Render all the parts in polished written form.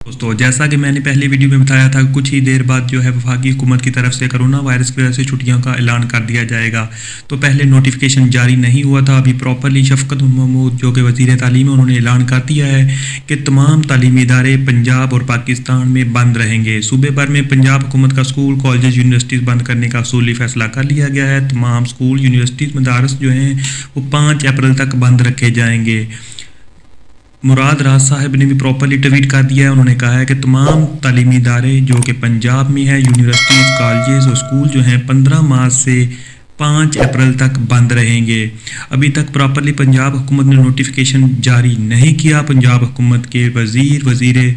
दोस्तों, जैसा कि मैंने पहले वीडियो में बताया था, कुछ ही देर बाद जो है वफाकी हुकूमत की तरफ से कोरोना वायरस की वजह से छुट्टियों का ऐलान कर दिया जाएगा। तो पहले नोटिफिकेशन जारी नहीं हुआ था। अभी प्रॉपरली शफकत महमूद जो कि वज़ीर तालीम है, उन्होंने ऐलान कर दिया है कि तमाम तालीमी इदारे पंजाब और पाकिस्तान में बंद रहेंगे। सूबे भर में पंजाब हुकूमत का स्कूल, कॉलेज, यूनिवर्सिटीज़ बंद करने का असूली फैसला कर लिया गया है। तमाम स्कूल, यूनिवर्सिटीज़, मदारस जो हैं वो 5 अप्रैल तक बंद रखे जाएंगे। मुराद राज साहब ने भी प्रॉपरली ट्वीट कर दिया है। उन्होंने कहा है कि तमाम तालीमी इदारे जो कि पंजाब में है, यूनिवर्सिटीज़, कॉलेजेस और स्कूल जो हैं 15 मार्च से 5 अप्रैल तक बंद रहेंगे। अभी तक प्रॉपरली पंजाब हुकूमत ने नोटिफिकेशन जारी नहीं किया। पंजाब हुकूमत के वज़ीर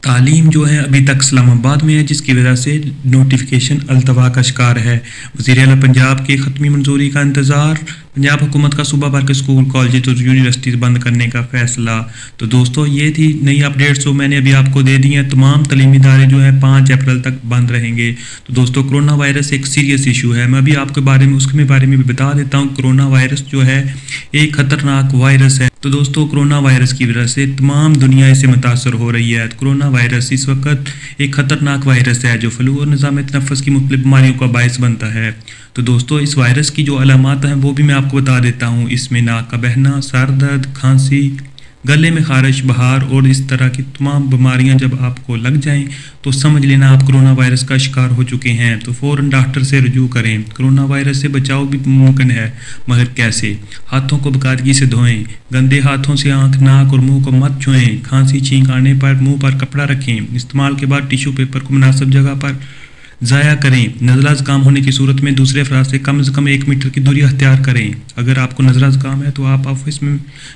तालीम जो है अभी तक इस्लामाबाद में है, जिसकी वजह से नोटिफिकेशन अल्तवा का शिकार है। वज़ीर आला पंजाब की ख़त्मी मंजूरी का इंतज़ार, पंजाब हुकूमत का सूबा भर के स्कूल, कॉलेज और यूनिवर्सिटीज़ बंद करने का फ़ैसला। तो दोस्तों, ये थी नई अपडेट्स जो मैंने अभी आपको दे दी हैं। तमाम तालीमी इदारे जो है 5 अप्रैल तक बंद रहेंगे। तो दोस्तों, कोरोना वायरस एक सीरियस इशू है। मैं अभी आपके उसके बारे में भी बता देता हूँ। कोरोना वायरस जो है एक ख़तरनाक वायरस है। तो दोस्तों, कोरोना वायरस की वजह से तमाम दुनिया इससे मुतासर हो रही है। कोरोना वायरस इस वक्त एक ख़तरनाक वायरस है जो फ्लू और निज़ाम तनफ़्फ़ुस की मुख्तलिफ बीमारियों का बायस बनता है। तो दोस्तों, इस वायरस की जो अलामात हैं वो भी मैं आपको बता देता हूँ। इसमें नाक का बहना, सर दर्द, खांसी, गले में खारिश, बहार और इस तरह की तमाम बीमारियां जब आपको लग जाएं तो समझ लेना आप कोरोना वायरस का शिकार हो चुके हैं। तो फ़ौरन डॉक्टर से रुजू करें। कोरोना वायरस से बचाव भी मुमकिन है, मगर कैसे? हाथों को बाकायदगी से धोएं। गंदे हाथों से आंख, नाक और मुंह को मत छुएं। खांसी, छींक आने पर मुंह पर कपड़ा रखें। इस्तेमाल के बाद टिश्यू पेपर को मुनासिब जगह पर ज़ाया करें। नज़ला ज़ुकाम होने की सूरत में दूसरे अफराद से कम 1 मीटर की दूरी अख्तियार करें। अगर आपको नज़ला ज़ुकाम है तो आप ऑफिस में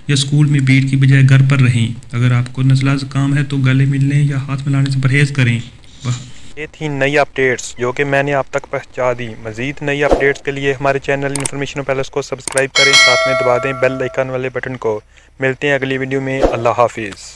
या स्कूल में भीड़ की बजाय घर पर रहें। अगर आपको नज़ला ज़ुकाम है तो गले मिलने या हाथ मिलाने से परहेज़ करें। ये थी नई अपडेट्स जो कि मैंने आप तक पहुंचा दी। मज़ीद नई अपडेट्स के लिए हमारे चैनल इन्फॉर्मेशन पैलेस को सब्सक्राइब करें, साथ में दबा दें बेल आइकन वाले बटन को। मिलते हैं अगली वीडियो में। अल्लाह हाफिज़।